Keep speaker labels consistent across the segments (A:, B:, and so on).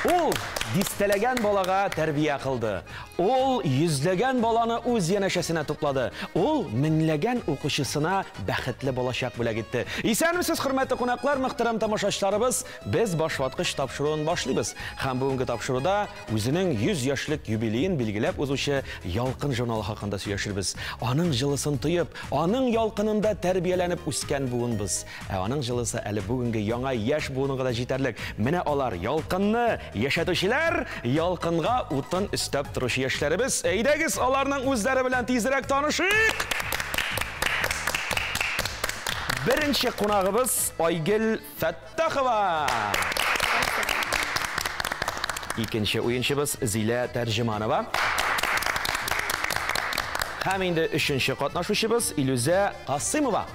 A: Ул дистелеген балага тәрбия кылды. Ул йөзлеген баланы үз янәшәсенә туплады. Ул меңләгән укучысына бәхетле балачак бүләк итте. Исәнмесез, хөрмәтле кунаклар, мөхтәрәм тамашачыларыбыз, без башваткыч тапшыруын башлыйбыз. Һәм бүгенге тапшыруда үзенең 100 яшьлек юбилеен билгеләп узучы Ялкын журналы хакында сөйләшербез. Аның җылысын тоеп, аның ялкынында тәрбияләнеп үскән буынбыз. Аның җылысы әле бүгенге яңа яшь буынга да җитәрлек. Менә алар ялкынны яшәтүчеләр, ялкынга утын өстәп торучы яшьләребез. Әйдәгез, аларның үзләре белән тизрәк танышыйк. Беренче кунагыбыз Айгөл Фәттахова. Икенче уенчыбыз Зилә Тәрҗеманова. Һәм инде өченче катнашучыбыз Илүзә Касыймова.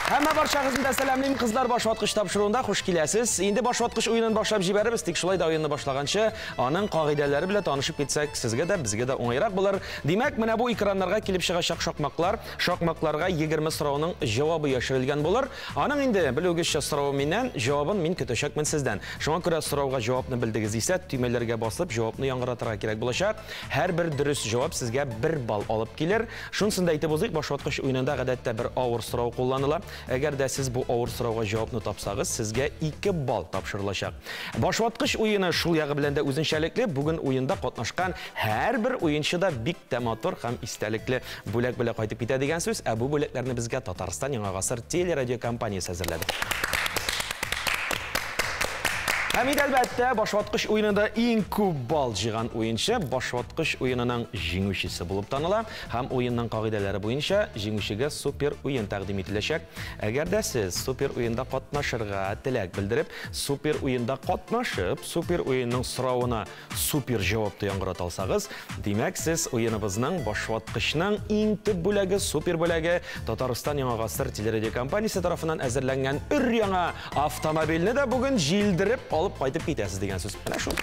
A: Һәммә барчагызны да сәламлыйм, кызлар, башваткыч тапшыруында хуш киләсез. Инде башваткыч уенын башлап җибәрәбез, тик шулай да уенны башлаганчы, аның кагыйдәләре белән танышып китсәк, сезгә дә, безгә дә уңайрак булыр. Димәк, менә бу экраннарга килеп чыгачак шакмаклар, шакмакларга 20 сорауның җавабы яшерелгән булыр. Аның инде белүгезчә сорау миннән, җавабын мин көтәчәкмен сездән. Шуңа күрә сорауга җавапны белдегез исә, төймәләргә басып җавапны яңгыратырга кирәк булачак. Һәрбер дөрес җавап сезгә 1 балл алып килер. Шунысын да әйтеп узыйк, башваткыч уенында гадәттә бер авыр сорау кулланыла. Әгәр дә сез бу авыр сорауга җавапны тапсагыз, сезгә 2 балл тапшырылачак. Башваткыч уены шул ягы белән дә үзенчәлекле. Бүген уенда катнашкан һәрбер уенчы да бик тә матур һәм истәлекле бүләк белән кайтып китә дигән сүз. Бу бүләкләрне безгә Татарстан Яңа гасыр телерадио компаниясе әзерләде. Һәм әлбәттә, башваткыч уенында иң күп балл җыйган уенчы башваткыч уенының җиңүчесе булып таныла. Һәм уенның кагыйдәләре буенча җиңүчегә супер уен тәкъдим ителәчәк. Әгәр дә сез супер уенда катнашырга теләк белдереп, супер уенда катнашып, супер уенның соравына супер җавапты яңгырата алсагыз, димәк, сез уеныбызның башваткычның иң төп бүләге, супер бүләге Татарстан Яңа гасыр телерадио компаниясе тарафыннан әзерләнгән өр-яңа автомобильне дә бүген җилдереп алып кайтып китәсез дигән сүз. Менә шул.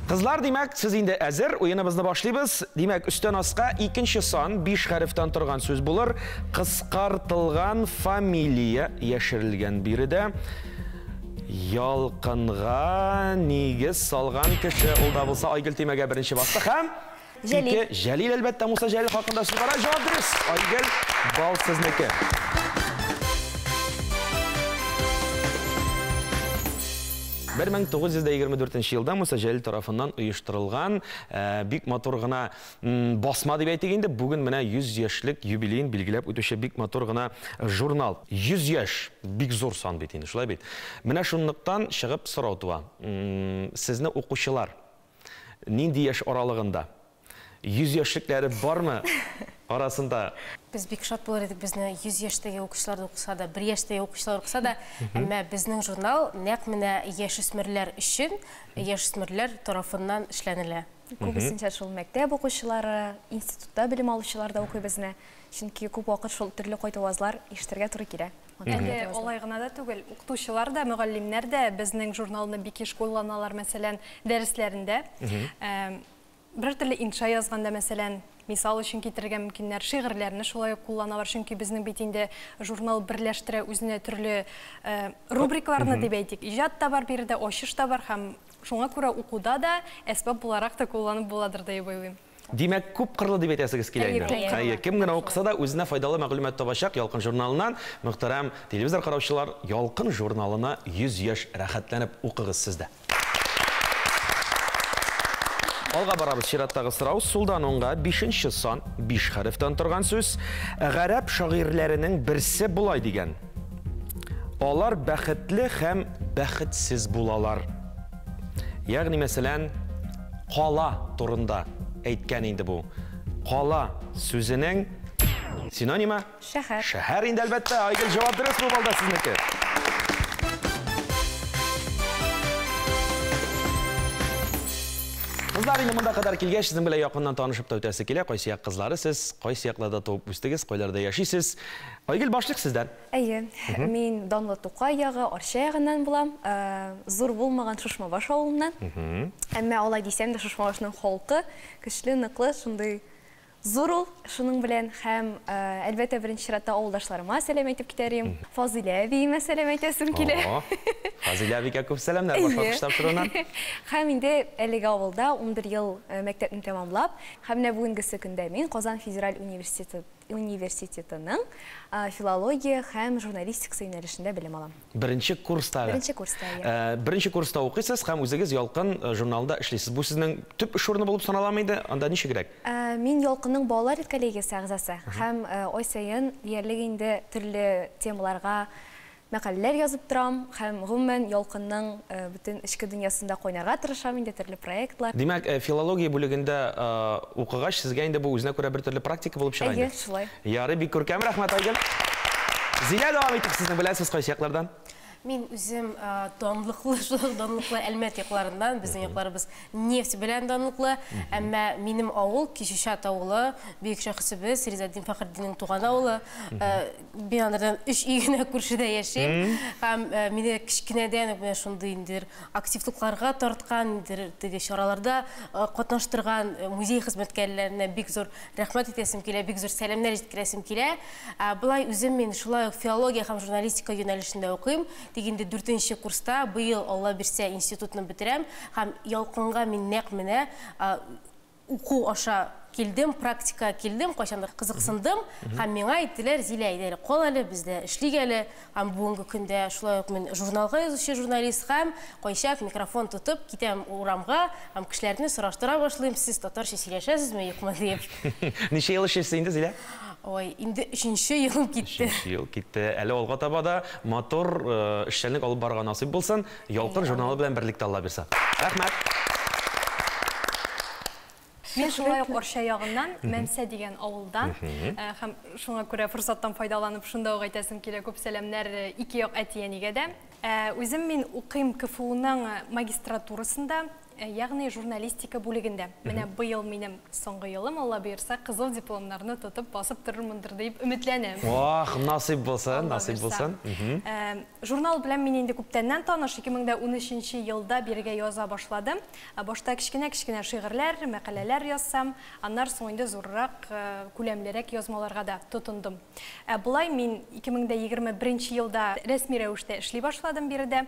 A: Кызлар, димәк, сез инде әзер, уеныбызны башлыйбыз. Димәк, өстән аска 2нче сан 5 хәрефтән торган сүз булыр. Кыскартылган фамилия яшерелгән биредә. Ялкынга нигез салган кеше, ул да булса Айгөл Тимәгә беренче басты һәм Җәлил, әлбәттә, Муса Җәлил хакында сүз бара. Җавап дөрес. Айгөл, балл сезнеке. Бер 1924 елда Муса Җәлил тарафыннан оештырылган бик матур гына басма дип әйтик инде. Бүген менә 100 яшьлек юбилеен билгеләп үтүче бик матур гына журнал. 100 яшь, бик зур сан бит инде, шулай бит. Менә шунлыктан чыгып сорау туа. Сезне укучылар нинди яшь аралыгында? 100 яшьлекләре бармы арасында?
B: Biz бик шат булыр идек, безне 100 яшьтәге укучылар укыса да, 1 яшьтәге укучылар укыса да, әмма безнең журнал нәкъ менә яшүсмерләр өчен, яшүсмерләр тарафыннан эшләнелә.
C: Күбесенчә шул мәктәп укучылары, институтта белем алучылар да укый безне. Чөнки күп вакыт шул төрле кайтавазлар ишетергә туры килә.
D: Әле олай гына да түгел, укытучылар да, мөгаллимнәр дә безнең журналны бик еш кулланалар, мәсәлән, дәресләрендә. Бер төрле инша язганда, мәсәлән, мисал өчен китергә мөмкиннәр, шигырьләрне шулай кулланалар, чөнки безнең бит инде журнал берләштерә үзенә төрле рубрикаларны дип әйтик. Иҗат та бар, биредә ачыш та бар һәм шуңа күрә укуда да әсбап буларак та кулланып буладыр дип уйлыйм.
A: Димәк, күп кырлы дип әйтәсегез килә инде. Кем генә укыса да үзенә файдалы мәгълүмат табачак Ялкын журналыннан. Мөхтәрәм телевизор караучылар, Ялкын журналына 100 яшь рәхәтләнеп укыгыз сездә. Алга барабыз, чираттагы сорау. Сулдан оңга 5нче сан 5 хәрефтән торган сүз. Гарәп шагыйрьләренең берсе булай дигән. Алар бәхетле һәм бәхетсез булалар. Ягъни, мәсәлән, кала турында әйткән инде бу. Кала сүзенең синонимы?
C: Шәһәр.
A: Шәһәр инде, әлбәттә. Айгөл, җавап дөрес бу балда сезнеке. Кызлар, инде монда кадәр килгәч, сезнең белән якыннан танышып та үтәсе килә. Кайсы як кызлары сез, кайсы якларда туып үстегез, кайларда яшисез. Айгөл, башлык сездән.
C: Әйе, мин Данлы Тукай ягы, Арча ягыннан булам. Зур булмаган Шушмабаш авылыннан. Әмма алай дисәм дә Шушмабашның халкы көчле, ныклы, шундый Зурул, шуның белән һәм әлбәттә беренче чиратта авылдашларыма сәлам әйтеп китәрем. Фазилә әбиемә сәлам әйтәсем килә.
A: Фазилә әбигә күп сәламнәр башватқыч тапшыруыннан.
C: Һәм инде әлеге авылда 11 ел мәктәпне тәмамлап, һәм менә бүгенге көндә мин Казан Федераль университетының филология һәм журналистика юнәлешендә белем алам.
A: Беренче курста. Беренче курста укыйсыз һәм үзегез Ялкын журналында эшлисез. Бу сезнең төп эш урыны булып саналамы иде? Анда ничегрәк?
C: Мин Ялкынның балалар коллегиясе әгъзасы һәм ай саен диярлек инде төрле темаларга мәкаләләр язып торам һәм гомумән Ялкынның бөтен эчке дөньясында кайнарга тырышам инде төрле проектлар.
A: Димәк, филология бүлегендә укыгач сезгә инде бу үзенә күрә бер төрле практика булып чыга инде.
C: Шулай.
A: Ярый, бик күркәм рәхмәт Айгөл. Зилә дәвам итик сезне беләсез кайсы яклардан?
B: Мен үзем данлыклы Әлмәт якларыннан, безнең якларыбыз нефть белән данлыклы, әмма минем авыл Кишишат авылы, бик шәхсебез Ризаддин Фәхретдиннең туган авылы. Мин анардан 3 үй генә күршедә яшим. Һәм мине кичкенәдән үк менә шундый индер активлыкларга тарткан, индер теге чараларда катнаштырган музей хезмәткәрләренә бик зур рәхмәт итәсем килә, бик зур сәламнәр җиткерәсем килә. Булай үзем мин шулай филология һәм журналистика юнәлешендә укыйм. Дигенде 4-нче курста быел Алла бирсә институтны бетерәм һәм Ялкынга мин нәкъ менә уку аша килдем, практика килдем, кайчандыр кызыксындым һәм миңа әйттеләр, Зилә, әйдә кал бездә эшлик әле. Һәм бүгенге көндә шулай ук мин журналга язучы журналист һәм кайчак микрофон тотып китәм урамга һәм кешеләрне сораштыра башлыйм, сез татарча сөйләшәсезме, юкмы дип.
A: Ничә ел эшлисез инде, Зилә?
B: Ой, инде 3-нче елым китте.
A: 3-нче ел китте. Әле алга таба да мотор эшчәнлек алып барырга насыйп булсын. Ялкын журналы белән берлектә Алла бирсә. Рәхмәт.
D: Мен шулай ук Орша ягыннан, Мәмсә дигән авылдан, һәм шуңа күрә форсаттан файдаланып шунда ук әйтәсем килә, күп сәламнәр ике як әтиянигә дә. Үзем мин укыйм КФУның магистратурасында, ягъни журналистика бүлегендә. Менә быел минем соңгы елым, Алла бирсә, кызыл дипломнарны тотып басып торырмындыр дип өметләнәм.
A: Вах, насыйп булсын, насыйп булсын.
D: Журнал белән мин инде күптәннән таныш, 2013 елда биргә яза башладым. Башта кичкенә шигырьләр, мәкаләләр язсам, аннан соң инде зуррак, күләмлерәк язмаларга да тотындым. Булай мин 2021 елда рәсми рәвештә эшли башладым биредә.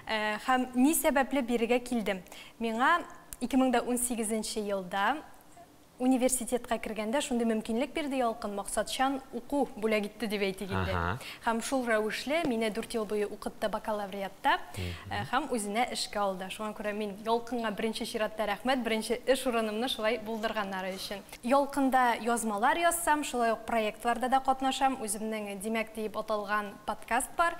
D: Һәм ни сәбәпле биргә килдем? Миңа 2018 елда университетка кергәндә шундый мөмкинлек бирде Ялкын, максатчан уку бүләк итте дип әйтик инде. Һәм шул рәвешле мине 4 ел буе укытты бакалавриатта, һәм үзенә эшкә алды. Шуңа күрә мин Ялкынга беренче чиратта рәхмәт, беренче эш урынымны шулай булдырганнары өчен. Ялкында язмалар язсам, шулай ук проектларда да катнашам, үземнең Димәк дип аталган подкаст бар,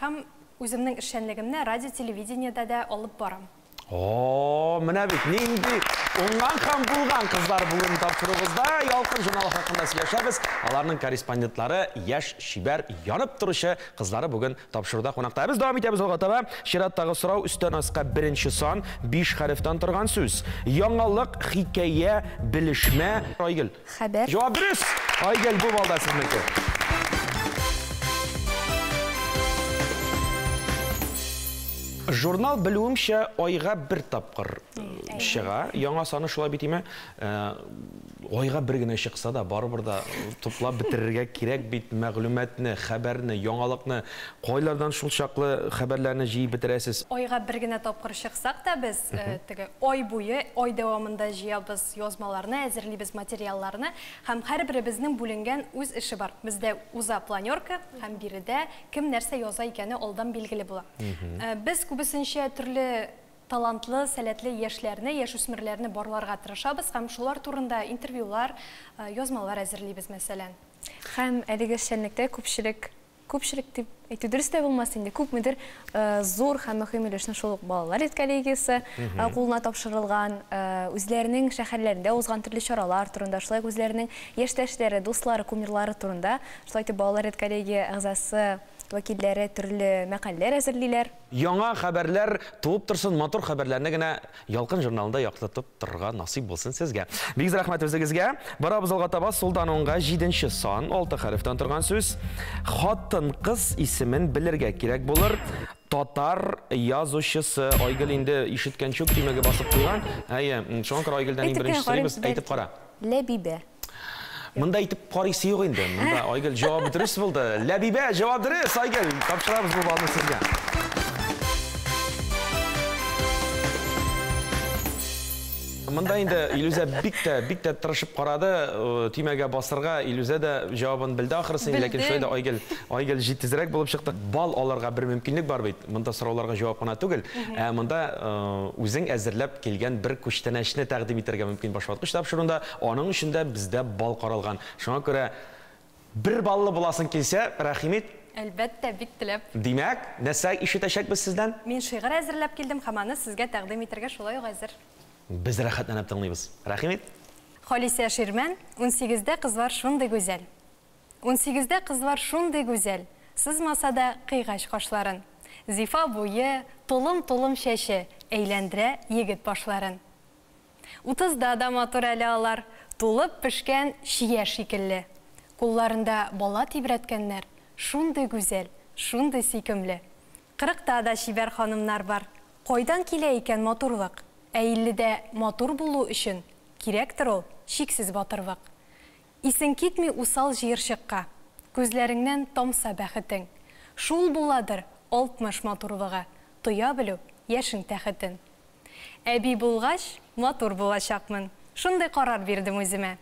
D: һәм үземнең эшчәнлегемне радио-телевидениедә дә алып барам.
A: Менә бит нинди уңган һәм булган кызлар бүген тапшыруыбызда Ялкын журналы хакында сөйләшәбез. Аларның корреспондентлары яшь, шибәр, янып торучы кызлары бүген тапшыруда кунакта. Без дәвам итәбез алга таба. Чираттагы сорау өстән аска беренче сан 5 хәрефтән торган сүз. Яңалык, хикәя, белешмә. Айгөл.
C: Хәбәр.
A: Җавап дөрес. Айгөл, бу балда сезнеке. Журнал белүемчә айга бер тапкыр чыга. Яңа саны шулай бит име? Айга бер генә чыкса да барыбер да туплап бетерергә кирәк бит мәгълүматны, хәбәрне, яңалыкны, кайлардан шул чаклы хәбәрләрне җыеп бетерәсез.
D: Айга бер генә тапкыр чыксак та без теге ай буе, ай дәвамында җыябыз язмаларны, әзерлибез материалларны һәм һәрберебезнең бүленгән үз эше бар. Бездә уза планерка һәм биредә кем нәрсә яза икәне алдан билгеле була. Без күбесенчә төрле талантлы, сәләтле яшьләрне, яшүсмерләрне барларга тырышабыз һәм шулар турында интервьюлар, язмалар әзерлибез мәсәлән.
C: Һәм әлеге эшчәнлектә күпчелек дип әйтү дөрес тә булмас инде, күпмедер зур һәм мөһим өлешне шул ук балалар коллегиясе кулына тапшырылган, үзләренең шәһәрләрендә узган төрле чаралар турында, шулай үзләренең яшьтәшләре, дуслары, кумирлары турында, шулай итеп балалар коллегия әгъзасы вәкилләре төрле мәкаләләр әзерлиләр.
A: Яңа хәбәрләр туып торсын, матур хәбәрләрне генә Ялкын журналында яктыртып торырга насыйп булсын сезгә. Бик рәхмәт үзегезгә. Барабыз алга таба, сулдан уңга 7нче сан, 6 хәрефтән торган сүз. Хатын-кыз исемен белергә кирәк булыр. Татар язучысы Айгөл инде ишеткән чүк тимәгә басып куйган. Әйе, шуңа күрә Айгөлдән иң беренче сорыйбыз, әйтеп кара.
C: Ләбибә.
A: Мында итеп карыйсы юк инде. Мында Айгөл җавабы дөрес булды. Ләбибә җавап дөрес. Айгөл, тапшырабыз бу балны сезгә. Мында инде Илүзә бик тә тырышып карады, тимәгә басырга. Илүзә дә җавабын белде ахырсын, ләкин шулай да Айгөл җитезрәк булып чыкты. Бал алырга бер мөмкинлек бар бит. Монда сорауларга җавап кына түгел, монда үзең әзерләп килгән бер күчтәнәчне тәкъдим итәргә мөмкин башваткыч тапшыруында. Аның өчен дә бездә бал каралган. Шуңа күрә бер баллы буласың килсә, рәхим ит.
D: Әлбәттә, бик теләп.
A: Димәк, нәрсә ишетәчәкбез сездән?
D: Мин шигырь әзерләп килдем, һәм аны сезгә тәкъдим итәргә шулай ук әзер.
A: Biz рәхәтләнеп тыңлыйбыз. Рәхим ит.
D: Халисә Ширмән, 18-дә кызлар шундый гүзәл. 18-дә кызлар шундый гүзәл. Сызмаса да кыйгач кашларын. Зифа буе, толым-толым шәше, әйләндерә егет башларын. 30-да да матур әле алар, тулып пешкән шия шикелле. Кулларында бала тибрәткәннәр, шундый гүзәл, шундый сөйкемле. 40-та да шибәр ханымнар бар. Кайдан килә икән матурлык? 50-дә матур булу өчен кирәктер ул шиксез батырлык. Исең китми усал җыерчыкка, күзләреңнән тамса бәхетең. Шул буладыр 60 матурлыгы, тоя белү яшең тәхетен. Әби булгач, матур булачакмын. Шундый карар бирдем үземә.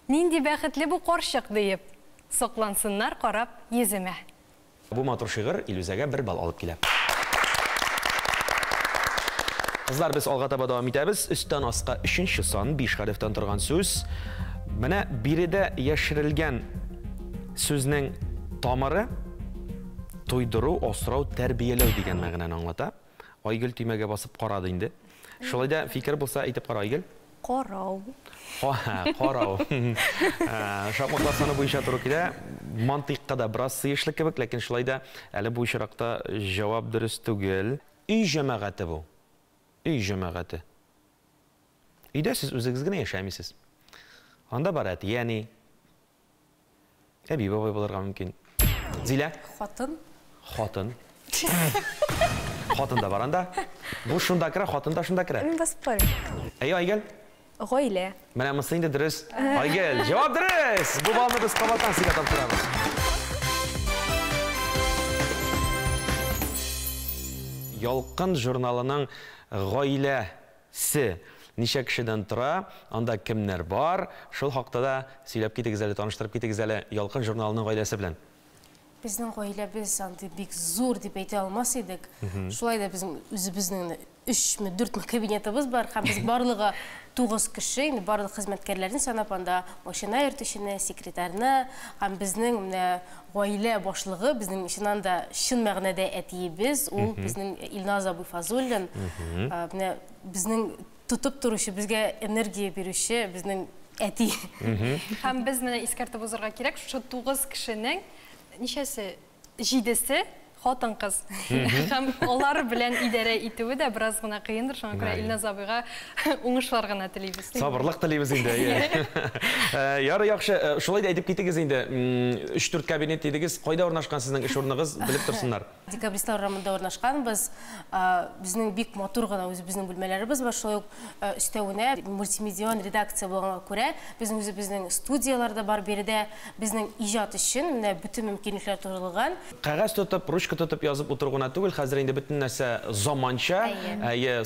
D: Нинди бәхетле бу карчык диеп, соклансыннар карап йөземә.
A: Бу матур шигырь Илүзәгә бер бал алып килә. Кызлар, без алга таба дәвам итәбез. Өстән аска 3нче сан 5 хәрефтән торган сүз. Менә биредә яшерелгән сүзнең тамыры туйдыру, асрау, тәрбияләү дигән мәгънәне аңлата. Айгөл тимәгә басып карады инде. Шулай да фикер булса әйтеп кара, Айгөл.
C: Карау.
A: Карау. Шахматлар саны буенча туры килә. Мантыйкка да бераз сыешлы кебек, ләкин шулай да әле бу очракта җавап дөрес түгел. Үй җәмәгате бу. Үй җәмәгате. Өйдә сез үзегез генә яшәмисез. Анда бар әти, яни әби бабай булырга мөмкин. Зилә?
B: Хатын.
A: Хатын. Хатын да бар анда. Бу шунда керә, хатын да шунда керә.
C: Мин басып карыйм.
A: Айгөл?
C: Гаилә.
A: Менә монысы инде дөрес. Айгөл, җавап дөрес. Бу балны без кабаттан сезгә тапшырабыз. Ялкын журналының гаиләсе ничә кешедән тора, анда кемнәр бар? Шул хакта да сөйләп китегез әле, таныштырып китегез әле Ялкын журналының гаиләсе белән.
B: Безнең гаиләбез андый бик зур дип әйтә алмас идек. Шулай да безнең үзебезнең 3-4 кабинетыбыз бар, һәм без барлыгы 9 кеше, инде барлык хезмәткәрләрне санап анда машина йөртүчене, секретарьны, һәм безнең менә гаилә башлыгы, безнең чыннан да чын мәгънәдә әтиебез, ул безнең Илназ абый Фазуллин, менә безнең тотып торучы, безгә энергия бирүче, безнең әти.
D: Һәм без менә искәртеп узарга кирәк, шушы 9 кешенең ничәсе 7-се хатын-кыз. Һәм алар белән идарә итүе дә бераз гына кыендыр, шуңа күрә Илназ абыйга уңышлар гына телибез.
A: Сабырлык телибез инде. Ярый, яхшы. Шулай да әйтеп китегез инде. 3-4 кабинет дидегез. Кайда урнашкан сезнең эш урыныгыз? Белеп торсыннар.
B: Декабристлар урамында урнашкан. Безнең бик матур гына үзебезнең бүлмәләребез бар. Шулай ук өстәвенә мультимедиан редакция булганга күрә, безнең үзебезнең студияларда бар, биредә безнең иҗат өчен менә бөтен мөмкинлекләр турылган.
A: Кагаз тотып, ручка тотып язып утыргына түгел, хәзер инде бөтен нәрсә заманча,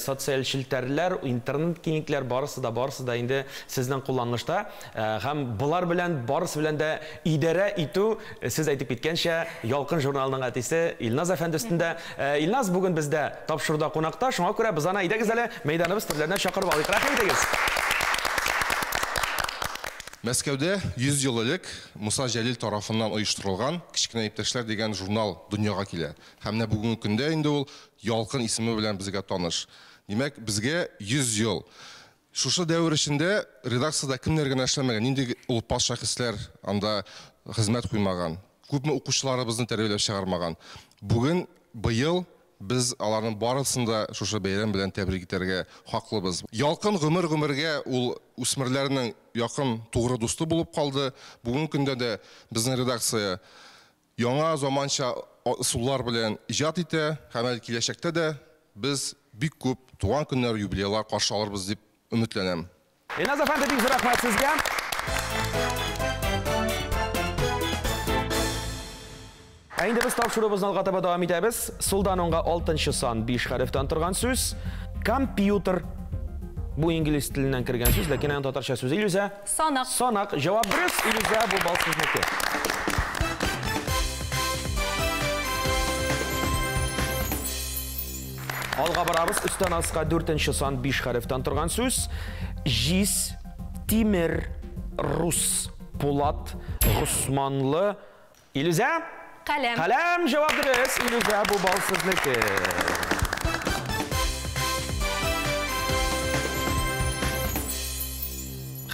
A: социаль челтәрләр, интернет киңлекләр барысы да инде сезнең кулланышта, һәм булар белән барысы белән дә идарә итү, сез әйтеп киткәнчә, Ялкын журналының әтисе Илназ әфәнде өстендә. Илназ бүген бездә тапшыруда кунакта, шуңа күрә без аны әйдәгез әле мәйданыбыз төрләренә чакырып алыйк. Рәхим итегез.
E: Мәскәүдә 100 ел элек Муса Җәлил тарафыннан оештырылган Кичкенә иптәшләр дигән журнал дөньяга килә. Һәм менә бүгенге көндә инде ул Ялкын исеме белән безгә таныш. Димәк, безгә 100 ел. Шушы дәвр эчендә редакциядә кемнәр генә эшләмәгән, нинди улпас шәхесләр анда хезмәт куймаган. Күпме укучыларыбызны тәрбияләп чыгармаган. Бүген, быел biz аларның барысын да шушы бәйрәм белән тәбрик итәргә хаклыбыз. Ялкын гомергә ул үсмерләрнең якын тугры дусты булып калды. Бүгенге көндә дә безнең редакция яңа заманча ысуллар белән иҗат итә, һәм киләчәктә дә без бик күп туган көннәр, юбилейлар каршы алырбыз дип өметләнәм.
A: Илназ әфәнде, бик зур рәхмәт сезгә. Әйінді біз тапшырыбызын алға таба давам етеміз. Сулдан онға 6-шы сан 5 хәрефтен тұрған сөз. Компьютер. Бұл инглиз тілінен кірген сөз, ләкин ән татарша сөз. Илюза?
D: Санақ.
A: Санақ. Жауап дұрыс. Илюза, бұл бал сөзнекі. Алға барабыз. Үстен асқа 4-шы сан 5 хәрефтен тұрған сөз. Жис, Тимир, Рус, Пулат, Ғусманлы. Илюза?
D: Қалам.
A: Қалам. Жауап дұрыс. Илюза, бұл бал сөзнекі.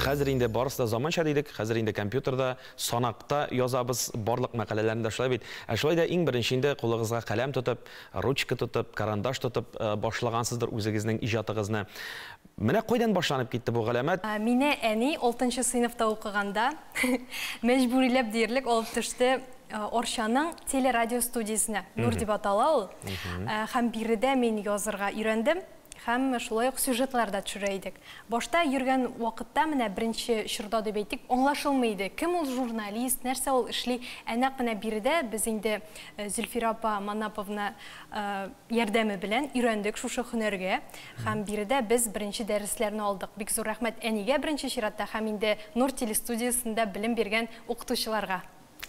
A: Хәзір инде барысы да заманша дейдік, хәзір инде компьютерда, санақта язабыз барлық мәкалелерінде шулай бит. Шулай да иң беренче кулыгызга каләм тотып, ручка тотып, карандаш тотып башлагансыздыр үзегезнең иҗатыгызны. Менә кайдан башланып китте бу галәмәт?
D: Мине әни 6-нчы сыйныфта укыганда мәҗбүриләп диярлек алып төште Оршаның телерадио студиясына. Нур дип атала ул. Һәм биредә мин язырга өйрәндем. Һәм шулай ук сюжетларда төшерә идек. Башта йөргән вакытта менә беренче чорда дип әйтик, аңлашылмый иде. Кем ул журналист, нәрсә ул эшли? Әнәк менә биредә без инде Зөлфира апа Манаповна ярдәме белән өйрәндек шушы һөнәргә. Һәм биредә без беренче дәресләрне алдык. Бик зур рәхмәт әнигә беренче чиратта һәм инде Нур телестудиясында белем биргән укытучыларга.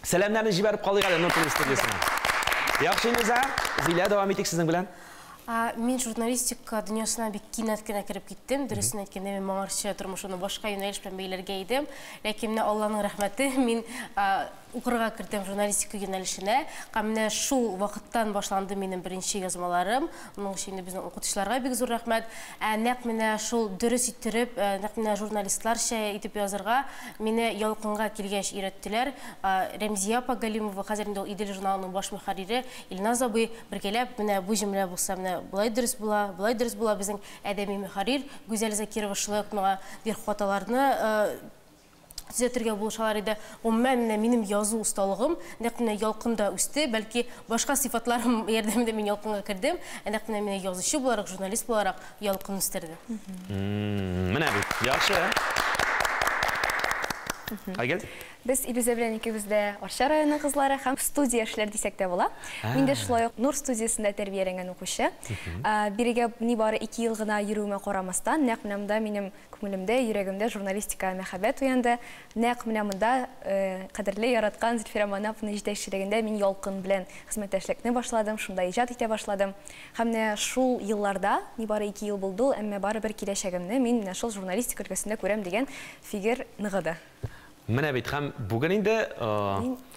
A: Сәламнарны җибәреп калыйк әле Нур телестудиясына. Яхшы Илюза, Зилә дәвам итик сезнең белән.
B: Мен журналистика дөньясына бик кинәт кенә кіріп киттем. Дөресен әйткәндә, мен моңарчы тормышымны башка юнәлеш белән бәйләргә идем. Ләкин менә Алланың рәхмәте, мин укырга кирдем журналистика юнәлешенә. Менә шул вакыттан башланды минем беренче язмаларым. Моның өчен безнең укытучыларга бик зур рәхмәт. Нәкъ менә шул дөрес иттереп, нәкъ менә журналистларча итеп язырга мине ялкынга килгәч өйрәттеләр. Рәмзия апа Галимова, хәзер инде Идел журналының баш мөхәррире, Илназ абый бергәләп менә бу җөмлә булса Булай дөрес була, безнең әдәби мөхәррир Гүзәл Закирова шулай ук миңа бер хаталарны төзәтергә булышалар иде. Гомумән минем язу усталыгым нәкъ менә ялкында үсте, бәлки башка сыйфатларым ярдәмендә мин ялкынга кирдем. Нәкъ менә мине язучы буларак, журналист буларак ялкын үстерде.
A: Менә бит, яхшы. Айгел?
C: Біз Илюза белән икебез дә Арча районы кызлары һәм студия эшләр дисәк тә була. Мин дә шулай ук Нур студиясында тәрбияләнгән укучы. Бирегә ни бары 2 ел гына йөрүемә карамастан, нәкъ менә монда минем күңелемдә, йөрәгемдә журналистика мәхәббәт уянды. Нәкъ менә монда кадерле яраткан Зөлфира Манаповна җитәкчелегендә мин ялкын белән хезмәттәшлекне башладым, шунда иҗат итә башладым. Һәм менә шул елларда, ни бары 2 ел булды, әмма барыбер киләчәгемне мин менә шул журналистика өлкәсендә күрәм дигән фикер ныгыды.
A: Менә бит һәм бүген инде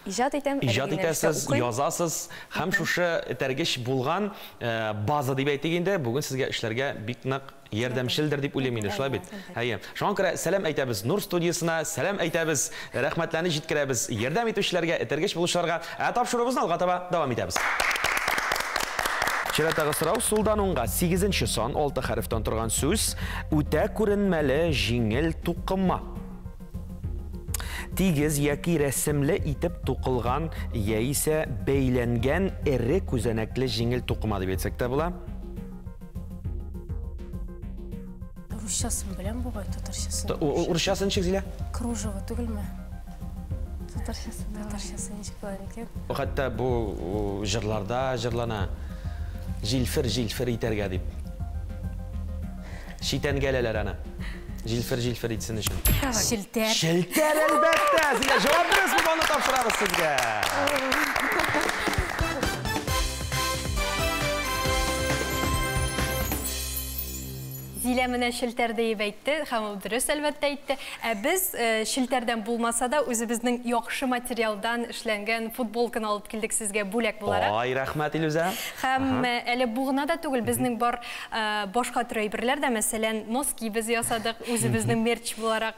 C: иҗат
A: итәсез, язасыз, һәм шушы тәргеш булган база дип әйтик инде, бүген сезгә эшләргә бик нык ярдәмчелдер дип уйлыйм инде, шулай бит. Әйе. Шуңа күрә сәлам әйтәбез Нур студиясына, сәлам әйтәбез, рәхмәтләрне җиткерәбез ярдәм итүчеләргә, тәргеш булучыларга. Тапшырыбызны алга таба дәвам итәбез. Чираттагы сорау сулдан уңга 8-нче сан 6 хәрефтән торган сүз үтә күренмәле җиңел тукыма. Тигез яки рәсемле итеп тукылган яисә бәйләнгән эре күзәнәкле җиңел тукыма дип әйтсәк тә була.
B: Русчасын беләм бугай, татарчасын.
A: Урысчасын ничек Зилә?
B: Кружева түгелме? Татарчасын ничек булар икән?
A: Хәтта бу җырларда җырлана. Җилфер итәргә дип. Шитән гәләләр аны. Җилфер итсен өчен.
B: Шилтәр.
A: Шилтәр әлбәттә. Зилә җавап бирәсез, бу аны тапшырабыз сезгә.
D: Зилә менә шелтәрдә дип әйтте, һәм ул дөрес әлбәттә әйтте. Без шелтәрдән булмаса да үзебезнең яхшы материалдан эшләнгән футболканы алып килдек сезгә бүләк буларак.
A: Ай, рәхмәт Илюза.
D: Һәм әле бу гына да түгел, безнең бар башка төр әйберләр дә, мәсәлән, носки без ясадык үзебезнең мерч буларак.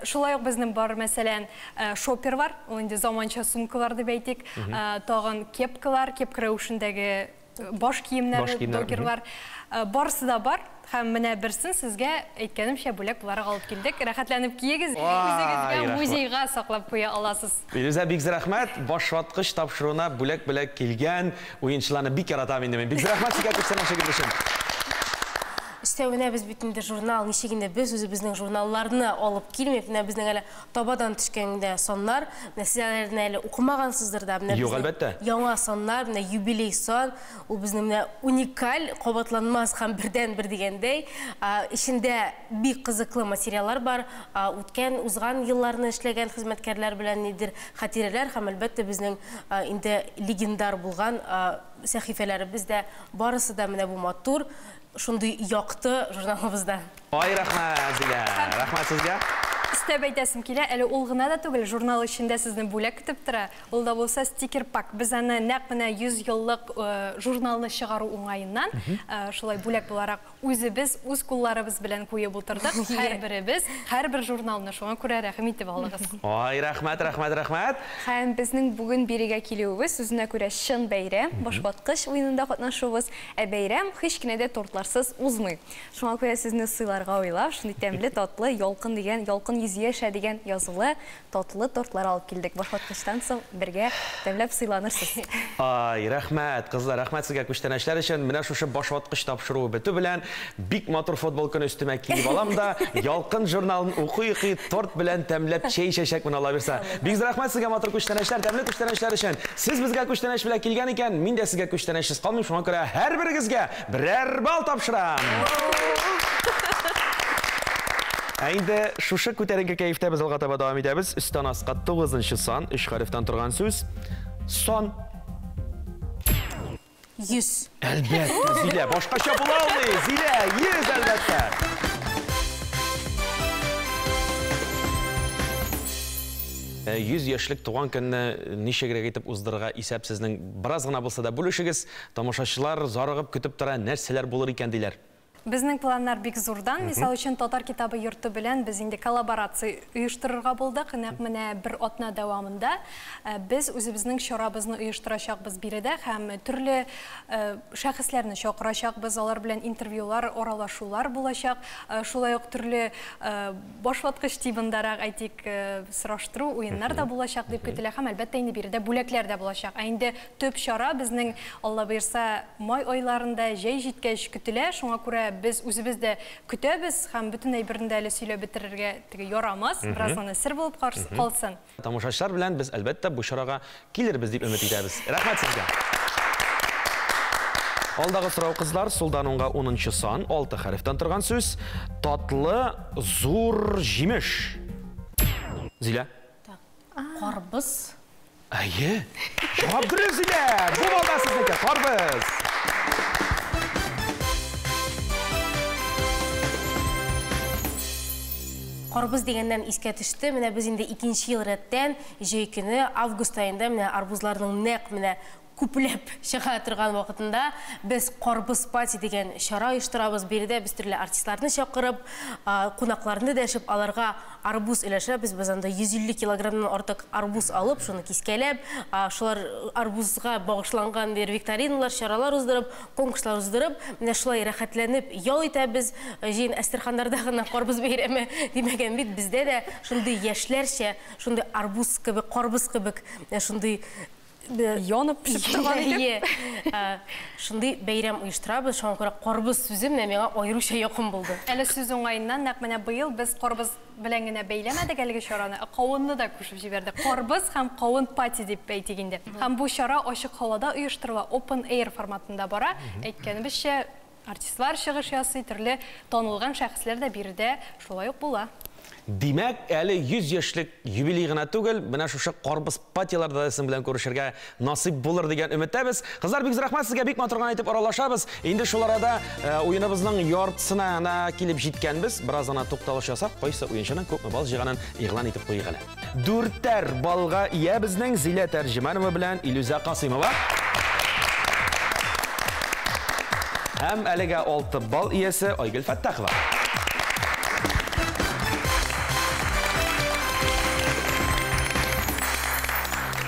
D: Шулай ук безнең бар, мәсәлән, шопер бар, ул инде заманча сумкалар дип әйтик, тагын кепкалар, кепка рәвешендәге баш киемнәр, докерлар, барысы да бар. Һәм менә берсен сезгә әйткәнемчә бүләк буларак алып килдек. Рәхәтләнеп киегез, үзегезгә музейга саклап куя аласыз.
A: Илюза, бик рәхмәт. Башваткыч тапшыруына бүләк килгән уенчыларны бик яратам инде мин. Бик рәхмәт сезгә, күп сәлам шәкерт өчен.
B: Үстәвенә без бит инде журнал ничегендә без үзебезнең журналларны алып килмәп, менә безнең әле табадан төшкәндә соннар, менә сезләрне әле укымагансыздыр да, менә
A: Юк, әлбәттә.
B: яңа соннар, менә юбилей сон, ул безнең менә уникаль, кабатланмас һәм бердән-бер дигәндәй, ичендә бик кызыклы материаллар бар, үткән, узган елларны эшләгән хезмәткәрләр белән нидер хатирәләр һәм әлбәттә безнең инде легендар булган сәхифәләребез дә барысы да менә бу матур шундый яқты журналыбызда.
A: Ай, рәхмәт Зилә. Рәхмәт сезгә.
D: Истәп әйтәсем килә, әле ул гына да түгел, журнал эчендә сезне бүләк көтеп тора. Ул да булса стикер пак. Без аны нәкъ менә 100 еллык журналны чыгару уңаеннан шулай бүләк буларак үзебез, үз кулларыбыз белән куеп утырдык. Һәрберебез, һәрбер журналны шуңа күрә рәхим итеп алыгыз.
A: Ай, рәхмәт, рәхмәт, рәхмәт.
C: Һәм безнең бүген бирегә килүебез үзенә күрә чын бәйрәм, башваткыч уенында катнашуыбыз, бәйрәм һич кенә дә тортларсыз узмый. Шуңа күрә сезне сыйларга уйлап, шундый тәмле, татлы, ялкын дигән, ялкын яшә дигән язылы татлы тортлар алып килдек. Башваткычтан соң бергә тәмләп сыйланырсыз.
A: Ай, рәхмәт, кызлар, рәхмәт сезгә күчтәнәчләр өчен. Менә шушы башваткыч тапшыруы бетү белән бик матур футбол көне өстемә килеп алам да, ялкын журналын укый-укый торт белән тәмләп чәй чәчәк менә ала бирсә. Бик рәхмәт сезгә матур күчтәнәчләр, тәмле күчтәнәчләр өчен. Сез безгә күчтәнәч белән килгән икән, мин дә сезгә күчтәнәчсез калмыйм. Шуңа күрә һәрберегезгә берәр бал тапшырам. Инде шушы күтәренке кәефтә без алга таба дәвам итәбез. Өстән аска 9нчы сан, 3 хәрефтән торган сүз. Сон.
B: 100.
A: Әлбәттә, Зилә, башкача була алмый. Зилә, 100 әлбәттә. 100 яшьлек туган көнне ничегрәк итеп уздырырга исәп сезнең бераз гына булса да бүлешегез. Тамашачылар зарыгып көтеп тора, нәрсәләр булыр икән диләр.
D: Безнең планнар бик зурдан. Мисал өчен Татар китабы йорты белән без инде коллаборация оештырырга булдык. Нәкъ менә бер атна дәвамында без үзебезнең чарабызны оештырачакбыз биредә һәм төрле шәхесләрне чакырачакбыз. Алар белән интервьюлар, аралашулар булачак. Шулай ук төрле башваткыч тибындарак әйтик сораштыру уеннар да булачак дип көтелә һәм әлбәттә инде биредә бүләкләр дә булачак. Инде төп чара безнең Алла бирсә май айларында җәй җиткәч көтелә. Шуңа күрә biz үзебездә көтәбез һәм бөтенләй берендә әле сөйләп бетерергә ярамас. Бераз гына сер булып калсын.
A: Тамашачылар белән без әлбәттә бу чарага килербез дип өмет итәбез. Рәхмәт сезгә. Алдагы сорау кызлар, сулдан уңга 10нчы сан, 6 хәрефтән торган сүз. Татлы, зур җимеш. Зилә.
B: Карбыз.
A: Әйе. Җавап бирегез Зилә. Бу балда сезнеке, карбыз.
B: Карбыз дигәннән искә төште. Менә без инде 2нче ел рәттән җәй көне август аенда менә арбузларның нәкъ менә күпләп чыга торган вакытында без карбыз пати дигән чара оештырабыз. Биредә без төрле артистларны чакырып, кунакларны дәшеп, аларга арбуз өләшәбез. Без анда 150 килограммнан артык арбуз алып, шуны кискәләп, шулар арбузга багышланган викториналар, чаралар уздырып, конкурслар уздырып, менә шулай рәхәтләнеп ял итәбез. Җыен Әстерханнарда гына карбыз бәйрәме димәгән бит, бездә дә шундый яшьләрчә, шундый арбуз кебек, карбыз кебек, шундый
C: Янып пешеп торган иде.
B: Шундый бәйрәм оештырабыз. Шуңа күрә карбыз сүзе миңа аеруча якын булды.
D: Әле сүз уңаеннан нәкъ менә быел без карбыз белән генә бәйләмәдек әлеге чараны. Кавынны да күшеп җибәрдек. Карбыз һәм кавын пати дип әйтик инде. Һәм бу чара ачык һавада оештырыла, open air форматында бара. Әйткәнебезчә, артистлар чыгыш ясый, төрле танылган шәхесләр дә биредә шулай ук була.
A: Димәк, әле 100 яшьлек юбилей гына түгел, менә шушы карбыз патияларда сез белән күрешергә насыйп булыр дигән өметтәбез. Кызлар, бик рәхмәт сезгә, бик матур гына итеп аралашабыз. Инде шул арада уеныбызның яртысына килеп җиткәнбез. Бераз гына тукталыш ясап, кайсы уенчының күпме бал җыйганын игълан итеп куйык әле. 4 балга ия безнең Зилә Тәрҗеманова белән Илүзә Касыймова. Һәм әлегә 6 бал иясе Айгөл Фәттахова.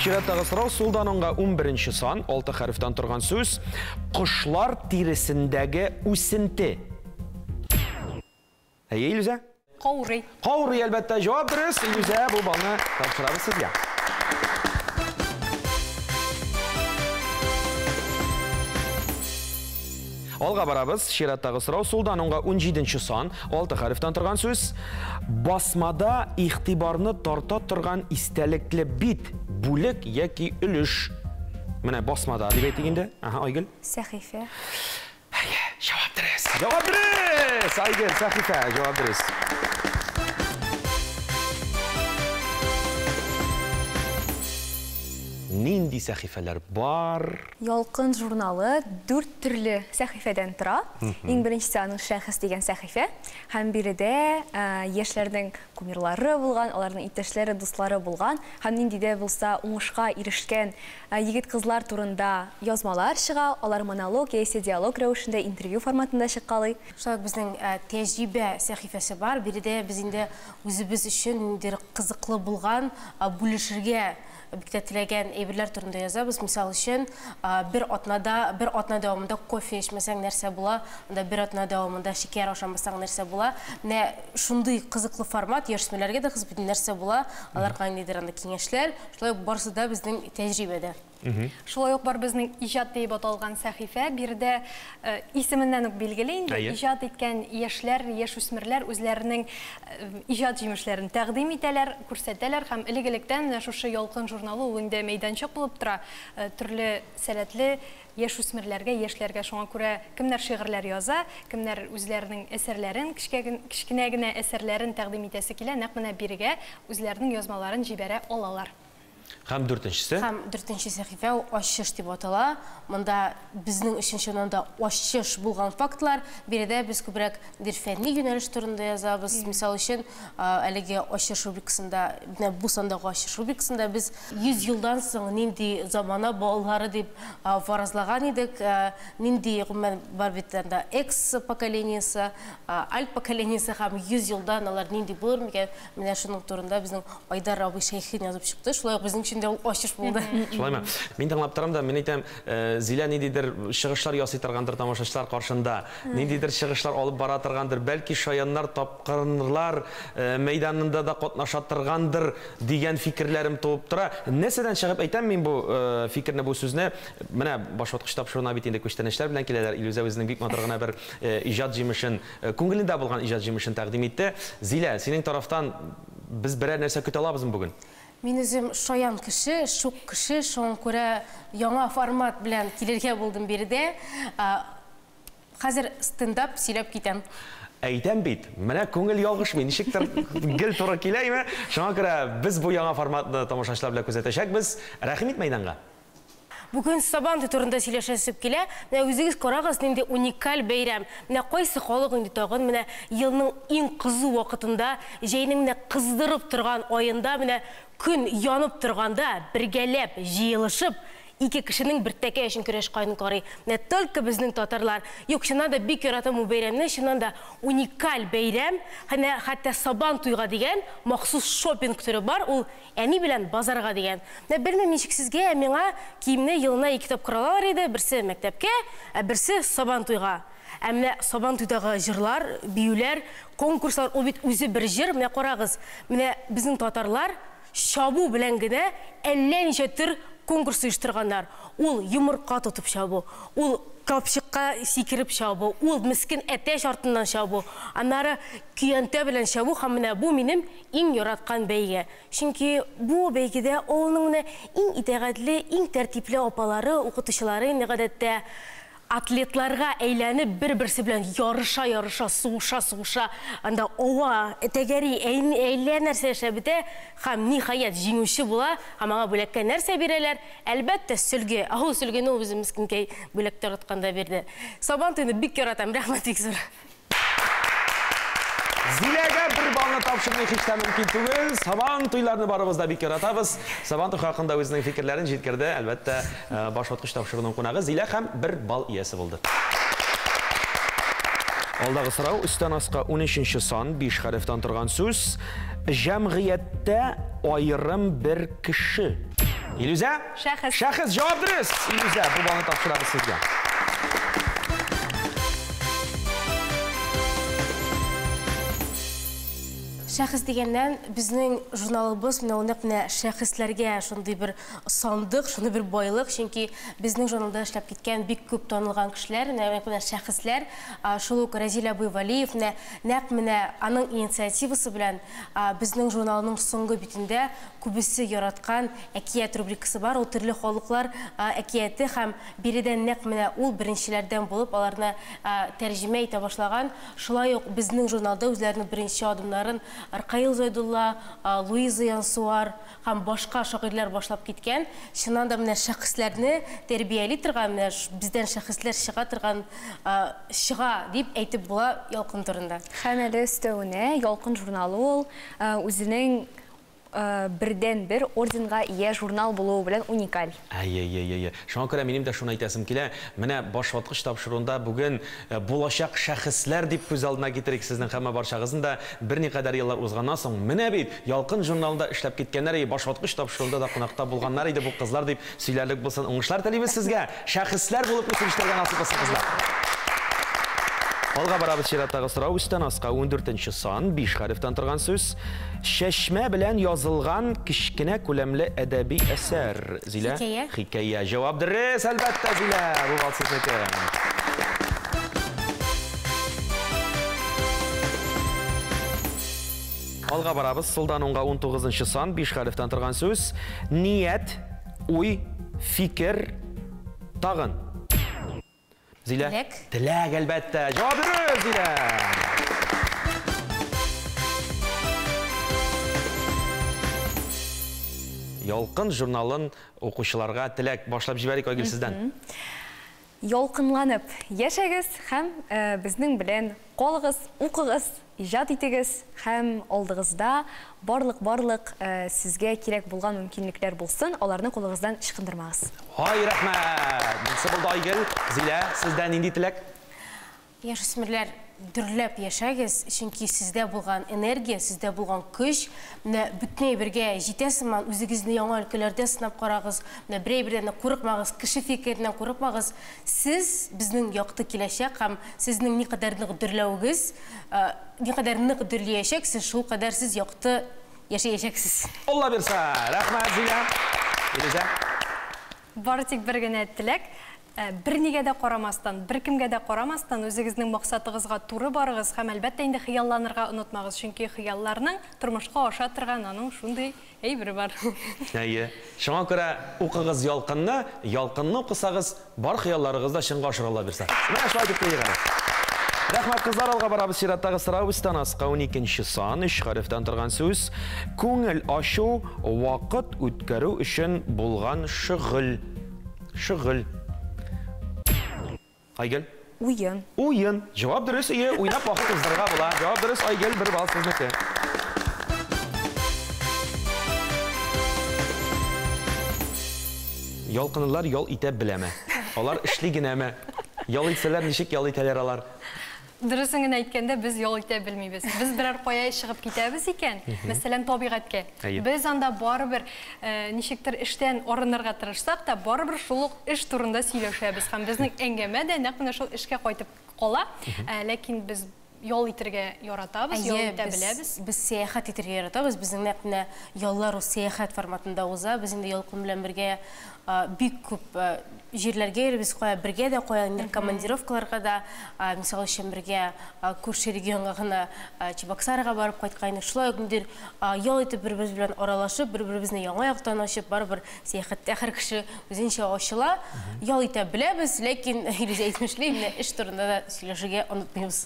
A: Чираттагы сорау, сулдан уңга 11нче сан, 6 хәрефтән торган сүз. Кошлар тиресендәге үсенте. Әйе, Илүзә?
D: Каурый.
A: Каурый, әлбәттә, җавап дөрес. Илүзә, бу балны тапшырабыз сезгә. Алга барабыз. Шираттагы сорау сулдан онга 17-нче сан, 6 хәрефтән торган сүз. Басмада игътибарны тарта торган истәлекле бит, бүлек яки өлеш. Менә басмада дип әйтик инде. Айгөл.
C: Сәхифә.
A: Cevap dürüst. Cevap dürüst. Aygül, Sahife, cevap dürüst. Nindi сәхифәләр бар?
C: Ялкын журналы 4 төрле сәхифәдән тора. Иң беренчесе аның шәхес дигән сәхифә. Һәм биредә яшьләрнең кумирлары булган, аларның иптәшләре, дуслары булган, һәм нинди дә булса уңышка ирешкән егет-кызлар турында язмалар чыга. Алар монолог яисә диалог рәвешендә интервью форматында чыккалый.
B: Шулай безнең тәҗрибә сәхифәсе бар. Биредә без инде үзебез өчен ниндидер кызыклы булган, бүлешергә бик теләгән әйберләр турында язабыз. Мисал өчен, бер атна дәвамында кофе эчмәсәң нәрсә була, анда бер атна дәвамында шикәр ашамасаң нәрсә була. Менә шундый кызыклы формат яшьсмәләргә дә хезмәт нәрсә була. Аларга ниндидер анда киңәшләр, шулай барысы да безнең тәҗрибәдә.
D: Шулай ук бар безнең иҗат дип аталган сәхифә. Биредә исеменнән үк билгеле инде. Иҗат иткән яшьләр, яшүсмерләр үзләренең иҗат җимешләрен тәкъдим итәләр, күрсәтәләр һәм элек-электән шушы ялкын журналы ул инде мәйданчык булып тора. Төрле сәләтле яшүсмерләргә, яшьләргә шуңа күрә кемнәр шигырьләр яза, кемнәр үзләренең әсәрләрен, кичкенә генә әсәрләрен тәкъдим итәсе килә, нәкъ менә бирегә үзләренең язмаларын җибәрә алалар.
A: Һәм 4-нчесе?
B: Һәм 4-нче сәхифә ачыш дип атала. Монда безнең өченче ачыш булган фактлар. Биредә без күбрәк фәнни юнәлеш турында язабыз. Мисал өчен, әлеге ачыш рубрикасында, менә бу сандагы ачыш рубрикасында без 100 елдан соң нинди замана балалары дип фаразлаган идек. Нинди гомумән бар бит анда X поколениясе, Альт поколениясе һәм 100 елдан алар нинди булыр микән? Менә шуның турында безнең Айдар абый Шәйхин язып чыкты. Шулай безнең өчен ул ачыш булды.
A: Шулаймы? Мин тыңлап торам да, мин әйтәм, Зилә ниндидер чыгышлар ясый торгандыр тамашачылар каршында. Ниндидер чыгышлар алып бара торгандыр, бәлки шаяннар, тапкырлар мәйданында да катнаша торгандыр дигән фикерләрем туып тора. Нәрсәдән чыгып әйтәм мин бу фикерне, бу сүзне? Менә башваткыч тапшыруына бит инде күчтәнешләр белән киләләр. Илүзә үзенең бик матур гына бер иҗат җимешен, күңелендә булган иҗат җимешен тәкъдим итте. Зилә, синең тарафтан без берәр нәрсә көтә алабызмы бүген?
B: Мин үзем шаян кеше, шук кеше, шуңа күрә яңа формат белән килергә булдым биредә. Хәзер стендап сөйләп китәм.
A: Әйтәм бит, менә күңел ялгышмый, ничектер гел туры киләме? Шуңа күрә без бу яңа форматны тамашачылар белән күзәтәчәкбез. Рәхим ит мәйданга.
B: Бүген Сабанты турында сөйләшәсеп килә. Менә үзегез карагыз, нинди уникаль бәйрәм. Менә кайсы халык инде тагын менә елның иң кызу вакытында, җәйнең менә кыздырып торган аенда, менә көн янып торганда бергәләп җыелышып, ике кешенең бер тәкә өчен көрәш кайны карый. Менә только безнең татарлар. Юк, чыннан да бик яратам бу бәйрәмне, чыннан да уникаль бәйрәм. Хәтта Сабан туйга дигән махсус шопинг түре бар, ул әни белән базарга дигән. Менә белмим ничек сезгә, миңа киемне елына 2 тапкыр алалар иде, берсе мәктәпкә, берсе Сабан туйга. Менә Сабан туйдагы җырлар, биюләр, конкурслар, ул бит үзе бер җыр. Менә карагыз, менә безнең татарлар шабу белән генә әллә ничә төр конкурс оештырганнар. Ул йомырка тотып шабу, ул капчыкка сикереп шабу, ул мискин әтәч артыннан шабу, аннары көянтә белән шабу. Һәм менә бу минем иң яраткан бәйге. Чөнки бу бәйгедә авылның иң итәгатьле, иң тәртипле апалары, укытучылары гадәттә атлетларга әйләнеп бер-берсе белән ярыша, сугыша, анда ова, тәгәри, әйлә нәрсә эшләп бетә, һәм ниһаять җиңүче була, һәм аңа бүләккә нәрсә бирәләр? Әлбәттә, сөлге. Ул сөлгене ул безнең мискинкәй бүләктә тотканда бирде. Сабан туйны бик яратам, рәхмәт бик зур.
A: Зиләгә бер балны тапшырмый һич тә мөмкин түгел. Сабан туйларны барыбыз да бик яратабыз. Сабан туй хакында үзенең фикерләрен җиткерде. Әлбәттә, башваткыч тапшыруның кунагы Зилә һәм бер бал иясе булды. Алдагы сорау өстән аска 13-нче сан, 5 хәрефтән торган сүз. Җәмгыятьтә аерым бер кеше. Илүзә?
D: Шәхес.
A: Шәхес, җавап дөрес. Илүзә, бу балны тапшырабыз сезгә.
B: Шәхес дигәннән безнең журналыбыз менә шәхесләргә шундый бер сандык, шундый бер байлык, чөнки безнең журналда эшләп киткән бик күп танылган кешеләр, менә шәхесләр, шул ук Разил абый Валиев, нәкъ менә аның инициативасы белән безнең журналның соңгы битендә күбесе яраткан әкият рубрикасы бар. Ул төрле халыклар әкияте һәм биредән нәкъ менә ул беренчеләрдән булып, аларны тәрҗемә итә башлаган. Шулай ук безнең журналда үзләренең беренче адымнарын Аркаил Зайдулла, Луиза Янсуар һәм башка шагыйрьләр башлап киткән. Чыннан да менә шәхесләрне тәрбияли торган, бездән шәхесләр чыга дип әйтеп була Ялкын турында.
C: Һәм әле өстәвенә Ялкын журналы ул үзенең birden bir орденга ия журнал булуы белән уникаль.
A: Шуңа күрә минем дә шуны әйтәсем килә. Менә башваткыч тапшыруында бүген булачак шәхесләр дип күз алдына китерик сезнең һәммә барчагызны да берникадәр еллар узганнан соң менә бит Ялкын журналында эшләп киткәннәр, башваткыч тапшыруында да кунакта булганнар иде бу кызлар дип сөйләрлек булсын. Уңышлар телибез сезгә. Шәхесләр булып үсештергән насыйп булсын кызлар. Алга барабыз чираттагы сорау үстән аска 14нче сан 5 хәрефтән торган сүз. Шәшмә белән язылган кичкенә күләмле әдәби әсәр. Зилә? Хикәя. Җавап дөрес, әлбәттә, Зилә. Бу балсызлык. Алга барабыз сулдан уңга 19нчы сан 5 хәрефтән торган сүз. Ният, уй, фикер, тагын. Зилә? Теләк, әлбәттә. Җавап дөрес, Зилә. Ялкын журналын укучыларга теләк башлап җибәрик Айгөл сездән.
C: Ялкынланып яшәгез һәм безнең белән калыгыз, укыгыз, иҗат итегез һәм алдыгызда барлык сезгә кирәк булган мөмкинлекләр булсын, аларны кулыгыздан ычкындырмагыз.
A: Һай, рәхмәт. Нәрсә булды Айгөл? Зилә, сездән нинди теләк?
B: Яшүсмерләр, дөрләп яшәгез, чөнки сездә булган энергия, сездә булган көч, менә бүтән бергә җитәсезме, үзегезне яңа өлкәләрдә сынап карагыз, менә берәй-бердән курыкмагыз, кеше фикереннән курыкмагыз. Сез безнең якты киләчәк һәм сезнең никадәр нык дөрләүегез, никадәр нык дөрләячәксез, шул кадәр сез якты яшәячәксез.
A: Алла бирсә. Рәхмәт, Зилә. Илезә.
D: Бары тик бер генә теләк. Бернигә дә карамастан, беркемгә дә карамастан үзегезнең максатыгызга туры барыгыз һәм әлбәттә инде хыялланырга онытмагыз, чөнки хыялларның тормышка аша торган аның шундый әйбере бар.
A: Шуңа күрә укыгыз Ялкынны, Ялкынны укысагыз, бар хыялларыгыз да чынга ашырыла бирсә. Менә шулай дип куйган. Рәхмәт кызлар, алга барабыз чираттагы сорау үстән аска 12нче сан 3 хәрефтән торган сүз. Күңел ачу, вакыт үткәрү өчен булган шөгыль. Шөгыль. Айгөл?
C: Уен.
A: Уен. Җавап дөрес, уйнап вакыт уздырырга була. Җавап дөрес, Айгөл, бер бал сезнеке. Ялкынлар ял итә беләме? Алар эшли генәме? Ял итсәләр ничек ял итәләр алар?
D: Дөресен генә әйткәндә, без ял итә белмибез. Без берәр кая чыгып китәбез икән, мәсәлән, табигатькә. Без анда барыбер ничектер эштән арынырга тырышсак та, барыбер шул ук эш турында сөйләшәбез. Һәм безнең әңгәмә дә нәкъ менә шул эшкә кайтып кала. Ләкин без ял итергә яратабыз, ял итә беләбез.
B: Без сәяхәт итергә яратабыз. Безнең нәкъ менә яллар сәяхәт форматында уза. Без инде Ялкын белән бергә бик күп җирләргә йөрибез, бергә дә кая командировкаларга да, мисал өчен бергә күрше регионга гына Чебоксарга барып кайткайны. Шулай ук ниндидер ял итеп бер-беребез белән аралашып, бер-беребезне яңа яктан ачып, барыбер сәяхәттә һәр кеше үзенчә ачыла. Ял итә беләбез, ләкин әйтмешли, менә эш турында да сөйләшергә онытмыйбыз.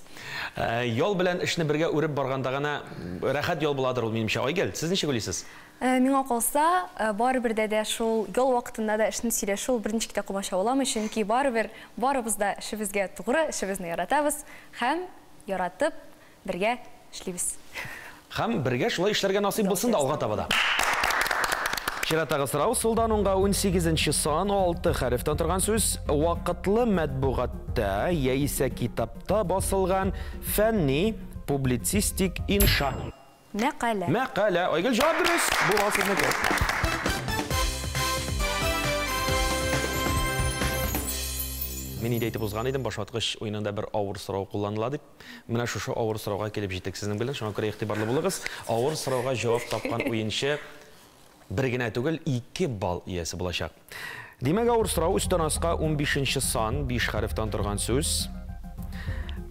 A: Ял белән эшне бергә үреп барганда гына рәхәт ял буладыр ул минемчә. Айгөл, сез ничек уйлыйсыз?
C: Миңа калса, барыбер дә шул ял вакытында да эшне сөйләшү беренче китә кумаша буламы, чөнки барыбыз да эшебезгә тугры, эшебезне яратабыз һәм яратып бергә эшлибез.
A: Һәм бергә шулай эшләргә насыйп булсын да алга таба да. Чираттагы сорау сулдан уңга 18нче сан 6 хәрефтән торган сүз. Вакытлы матбугатта яисә китапта басылган фәнни публицистик инша.
C: Мәкалә.
A: Мәкалә. Айгөл, җавап дөрес. Бу бал сезнеке. Мен иде айтып узган идем, башваткыч уенында бер авыр сорау кулланыла дип. Менә шушы авыр сорауга килеп җиттек сезнең белән. Шуңа күрә игътибарлы булыгыз. Авыр сорауга җавап тапкан уенчы бер генә түгел 2 балл иясе булачак. Димәк, авыр сорау үстән аска 15-нче сан 5 хәрефтән торган сүз.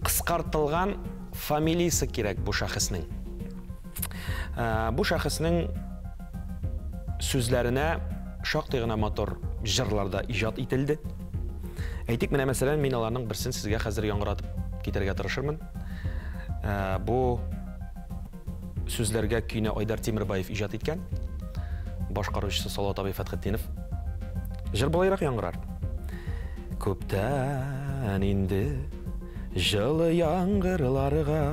A: Кыскартылган фамилиясе кирәк бу шәхеснең. Бу шәхеснең сүзләренә шактый гына мотор җырларда иҗат ителде. Әйтик, менә мәсәлән, мин аларның берсен сезгә хәзер яңгыратып китәргә тырышырмын. Бу сүзләргә көйне Айдар Тимербаев иҗат иткән. Башкаручысы Салават абый Фәтхетдинов. Җыр булайрак яңгырар. Күптән инде җылы яңгырларга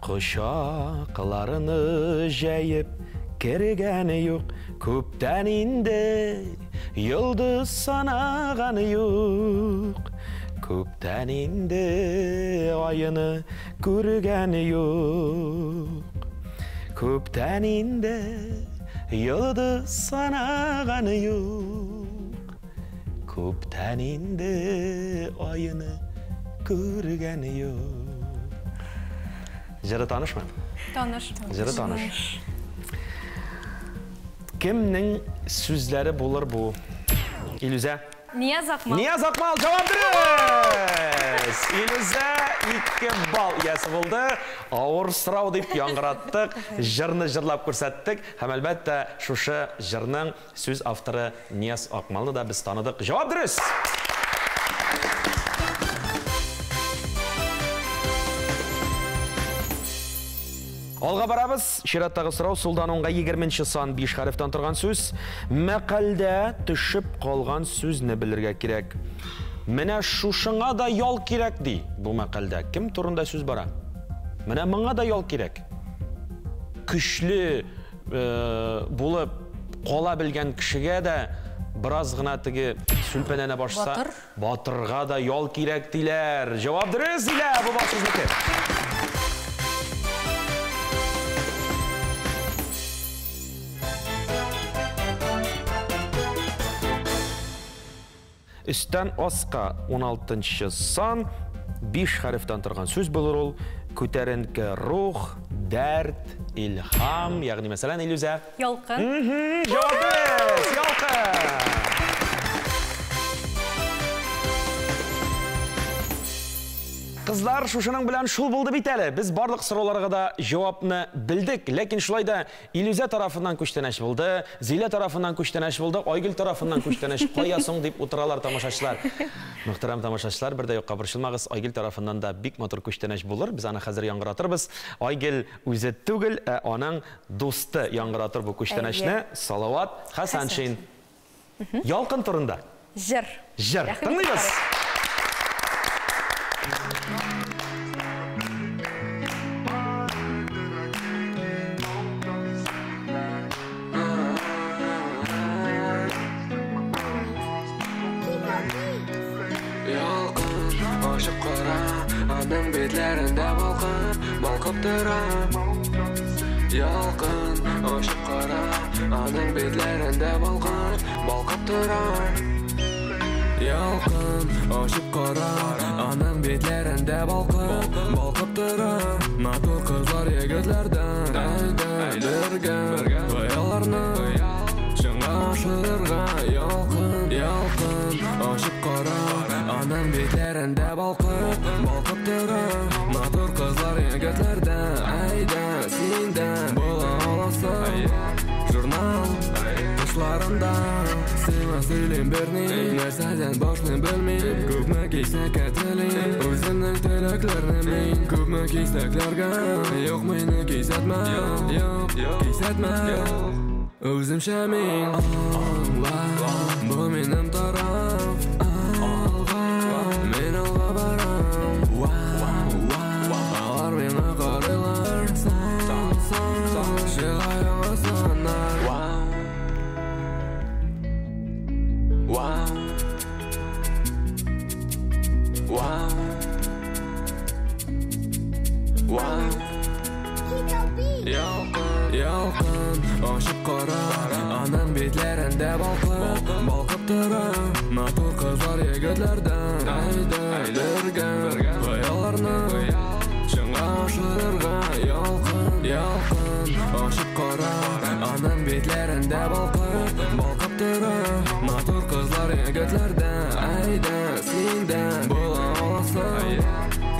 A: кочакларны җәеп кергәне юк. Күптән инде йылдыз санаганы юк. Күптән инде айыны күргәне юк. Күптән инде йылдыз санаганы юк. Күптән инде айыны күргәне юк. Җыры танышмы?
D: Таныш.
A: Җыры таныш. Кемнең сүзләре булыр бу? Илүзә.
D: Нияз Акмал.
A: Нияз Акмал җавап дөрес. Илүзә 2 балл иясе булды. Авыр сорау дип яңгыраттык, җырны җырлап күрсәттек. Һәм әлбәттә шушы җырның сүз авторы Нияз Акмалны да без таныдык. Җавап дөрес. Алга барабыз. Чираттагы сорау сулдан оңга 20-нче сан 5 хәрефтән торган сүз. Мәкалдә төшеп калган сүзне белергә кирәк. Менә шушыңа да ял кирәк ди бу мәкалдә. Кем турында сүз бара? Менә моңа да ял кирәк. Көчле булып кала белгән кешегә дә бераз гына теге сүлпәнәне башса, батырга да ял кирәк диләр. Җавап дөрес дилә, бу башсызныкы. Üstten aska 16-нчы сан 5 хәрефтән торган сүз булыр ул. Күтәренке рух, дәрт, илһам, ягъни мәсәлән, Илүзә.
D: Ялкын.
A: Җавап дөрес, ялкын. Кызлар, шушының белән шул булды бит әле. Без барлык сорауларга да җавапны белдек, ләкин шулай да Илүзә тарафыннан күчтәнәш булды, Зилә тарафыннан күчтәнәш булды, Айгөл тарафыннан күчтәнәш. Кая соң дип утыралар тамашачылар. Мөхтәрәм тамашачылар, бер дә юкка борчылмагыз, Айгөл тарафыннан да бик матур күчтәнәш булыр. Без аны хәзер яңгыратырбыз. Айгөл үзе түгел, аның дусты яңгыратыр бу күчтәнәшне. Салават Хәсәншин. Ялкын турында.
C: Җыр.
A: Җыр. Тыңлыйбыз.
F: Аның бетләрендә балкып тора. Ялкын, ашып кара. Аның бетләрендә балкып тора. Ялкын, ашып кара. Аның бетләрендә балкып тора. Матур кызлар егетләрдән әйдә бергә хыялларны шыңа ашырырга. Ялкын, ашып кара. Аның бетләрендә балкып тора. Матур кызлар егетләрдән әйдә синдән була аласың. Журнал кышларында сиңа сөйлим берни, нәрсәдән башлыйм белмим. Күпме кисәк әтелим, үземнең теләкләрне мин. Күпме кисәкләргә юк мине кисәтмә, кисәтмә. Үземчә мин аңла, бу минем тараф. Мен алга барам, алар миңа карыйлар. Чыга яңа саннар. ялкын ашып кара аның битләрендә балкып тора матур кызлар егетләрдән әйдәйләргән хаялларны шыңа ашырырга ялкын ашып кара аның битләрендә балкып тора матур кызлар егетләрдән әйдә синдән була аласың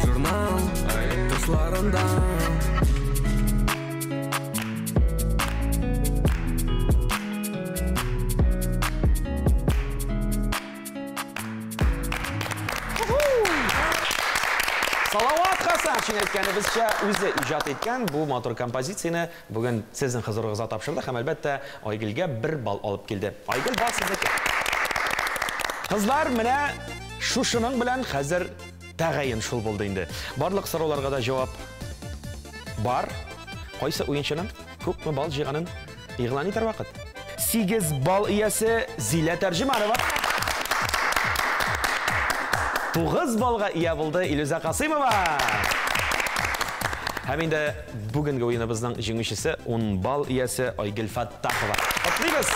F: журнал тышларында
A: Салават Хасан шын әйткәнебезчә үзе иҗат иткән бу матур композицияне бүген сезнең хозурыгызга тапшырды һәм әлбәттә Айгөлгә 1 балл алып килде. Айгөл, бал сезнеке. Кызлар, менә шушының белән хәзер тәгаен шул булды инде. Барлык сорауларга да җавап бар. Кайсы уенчының күпме балл җыйганын игълан итәр вакыт. 8 балл иясе Зилә Тәрҗеманова. 9 балга ия булды Илюза Касыймова. Һәм инде бүгенге уеныбызның җиңүчесе 10 балл иясе Айгөл Фаттахова. Котлыйбыз!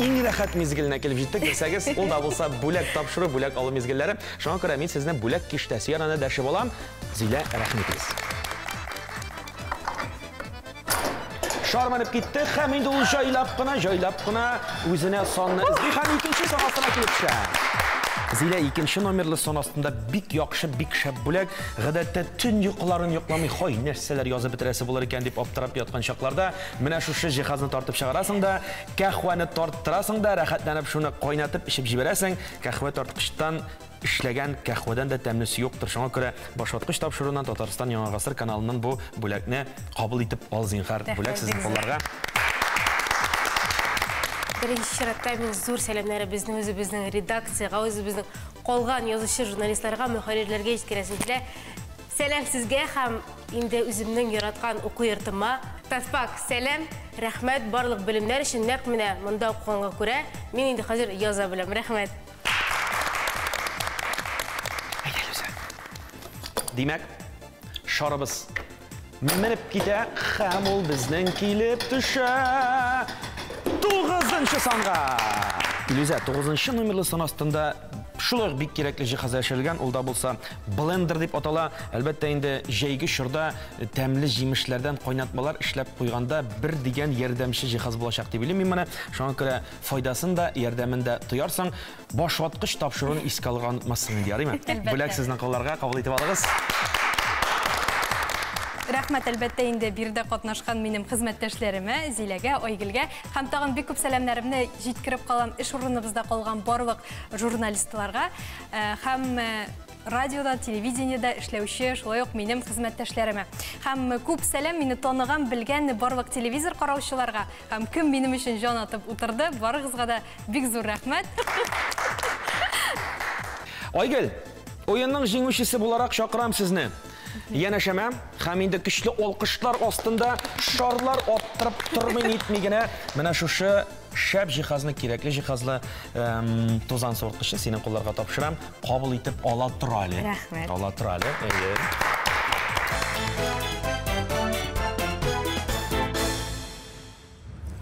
A: Иң рәхәт мизгеленә килеп җиттек дисәгез, ул да булса бүләк тапшыру, бүләк алу мизгелләре. Шуңа күрә мин сезне бүләк киштәсе янына дәшеп алам. Зилә, рәхмәтегез. Шарманып китте, һәм инде ул җайлап кына үзенә санны изди һәм икенче сан астына килеп төшә. Зилә икенче номерлы сан астында бик яхшы, бик шәп бүләк. Гадәттә төн йокыларын йокламый, хай нәрсәләр язып бетерәсе булыр икән дип аптырап яткан чакларда, менә шушы җиһазны тартып чыгарасың да, кәхвәне тарттырасың да, рәхәтләнеп шуны кайнатып ичеп җибәрәсең. Кәхвә тарткычтан эшләгән кәхвәдән дә тәмлесе юктыр. Шуңа күрә башваткыч тапшыруыннан Татарстан Яңа гасыр каналыннан бу бүләкне кабул итеп ал зинһар. Бүләк сезнең колларга.
B: Беренче чиратта мин зур сәламнәребезне үзебезнең редакциягә, үзебезнең калган язучы журналистларга, мөхәррирләргә җиткерәсем килә. Сәлам сезгә һәм инде үземнең яраткан уку йортыма. Таспак, сәлам, рәхмәт барлык белемнәр өчен. Нәкъ менә монда укыганга күрә мин инде хәзер яза беләм. Рәхмәт.
A: Димәк, шарыбыз менеп китә, һәм ул безнең килеп төшә. 9-нчы санга. Илюза, 9-нчы номерлы сан астында шулай бик кирәкле җиһаз яшәлгән, ул да булса блендер дип атала. Әлбәттә инде җәйге чорда тәмле җимешләрдән кайнатмалар эшләп куйганда бер дигән ярдәмче җиһаз булачак дип уйлыйм мин моны. Шуңа күрә файдасын да, ярдәмен дә тоярсың. Башваткыч тапшыруын искә алырга онытмассың инде, ярыймы? Бүләк сезнең колларга кабул итеп алыгыз.
D: Рәхмәт, әлбәттә инде бирдә катнашкан минем хезмәттәшләремә, Зиләгә, Айгөлгә, һәм тагын бик күп сәламнәремне җиткереп калам эш урыныбызда калган барлык журналистларга, һәм радиода, телевидениедә эшләүче, шулай ук минем хезмәттәшләремә. Һәм күп сәлам мине таныган, белгән барлык телевизор караучыларга, һәм кем минем өчен җан атып утырды, барыгызга да бик зур рәхмәт.
A: Айгөл, уенның җиңүчесе буларак чакырам сезне. Янәшәмә, һәм инде көчле алкышлар астында шарлар аттырып тормый нитми генә. Менә шушы шәп җиһазны, кирәкле җиһазлы тузан суырткычы синең кулларга тапшырам. Кабул итеп ала тора әле.
C: Рәхмәт.
A: Ала тора әле.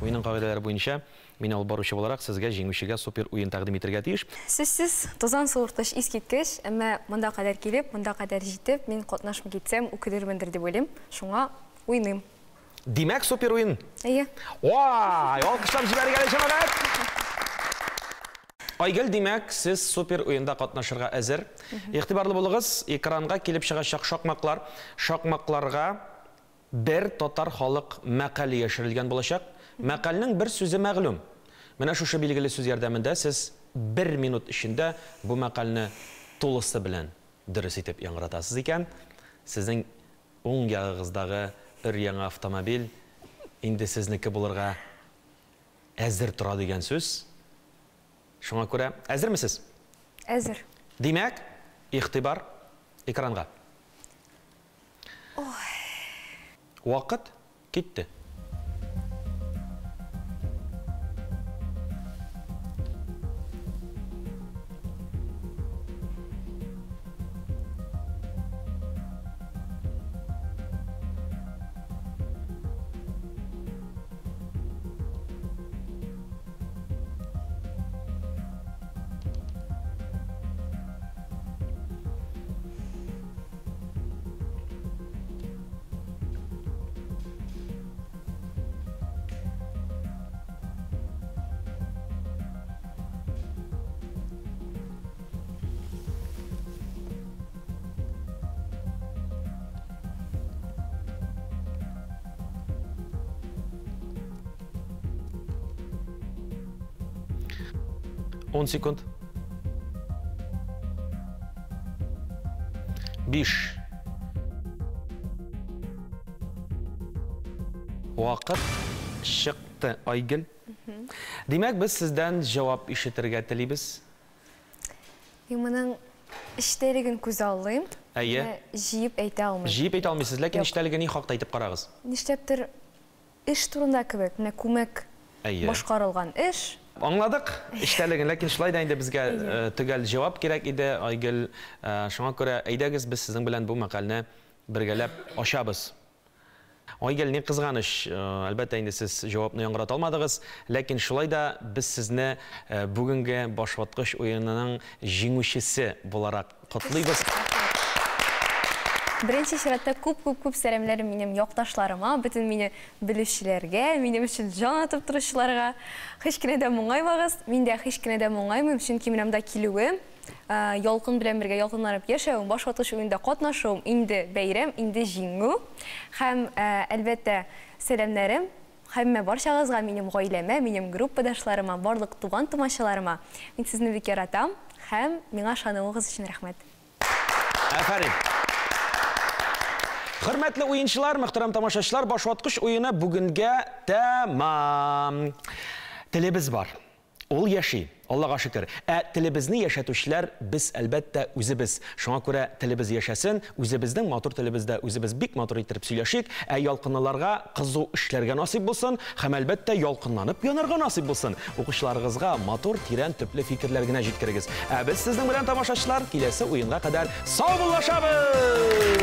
A: Уенның кагыйдәләре буенча мин алып баручы буларак сезгә җиңүчегә супер уен тәкъдим итәргә тиеш.
C: Сүзсез, тузан суыртыш искиткеч, әмма монда кадәр килеп, монда кадәр җитеп, мин катнашмый китсәм, укыдырмындыр дип уйлыйм. Шуңа уйныйм.
A: Димәк, супер уен.
C: Әйе.
A: Вай, алкышлап җибәргәле җәмәгать. Айгөл, димәк, сез супер уенда катнашырга әзер. Игътибарлы булыгыз, экранга килеп чыгачак шакмаклар. Шакмакларга бер татар халык мәкале яшерелгән булачак. Мәкалнең бер сүзе мәгълүм. Менә шушы билгеле сүз ярдәмендә сез 1 минут эчендә бу мәкалне тулысы белән дөрес итеп яңгыратасыз икән. Сезнең уң ягыгыздагы өр-яңа автомобиль инде сезнеке булырга әзер тора дигән сүз. Шуңа күрә әзермесез?
C: Әзер.
A: Димәк, игътибар экранга. Вакыт китте. 10 секунд. 5. Вакыт чыкты, Айгөл. Демәк, без сездән җавап ишетергә телибез.
C: Моның эчтәлеген күз аллыйм.
A: Әйе.
C: Җыеп әйтә алмыйм.
A: Җыеп әйтә алмыйсыз, ләкин эчтәлеге ни хакта әйтеп карагыз.
C: Нишләптер эш турында кебек, менә күмәк
A: Әйе.
C: башкарылган эш.
A: Аңладык эчтәлеген, ләкин шулай да инде безгә төгәл җавап кирәк иде, Айгөл. Шуңа күрә әйдәгез, без сезнең белән бу мәкалне бергәләп ачабыз. Айгөл, ни кызганыч, әлбәттә инде сез җавапны яңгырата алмадыгыз, ләкин шулай да без сезне бүгенге башваткыч уенының җиңүчесе буларак котлыйбыз.
C: Беренче чиратта күп сәламнәрем минем якташларыма, бөтен мине белүчеләргә, минем өчен җан атып торучыларга. Һич кенә дә моңаймагыз, мин дә һич кенә дә моңаймыйм, чөнки минемдә килүем, ялкын белән бергә ялкынланып яшәүем, башваткыч уенда катнашуым, инде бәйрәм, инде җиңү. Һәм әлбәттә сәламнәрем һәммә барчагызга, минем гаиләмә, минем группадашларыма, барлык туган-тумачаларыма. Мин сезне бик яратам һәм миңа ышануыгыз өчен рәхмәт.
A: Афәрин. Хөрмәтле уенчылар, мөхтәрәм тамашачылар, башваткыч уены бүгенгә тәмам. Телебез бар. Ул яши, Аллага шөкер. Телебезне яшәтүчеләр без әлбәттә үзебез. Шуңа күрә телебез яшәсен, үзебезнең матур телебездә үзебез бик матур итеп сөйләшик, ялкынлыларга кызу эшләргә насыйп булсын, һәм әлбәттә ялкынланып янарга насыйп булсын. Укучыларыгызга матур, тирән, төпле фикерләр генә җиткерегез. Без сезнең белән тамашачылар киләсе уенга кадәр сау булашабыз!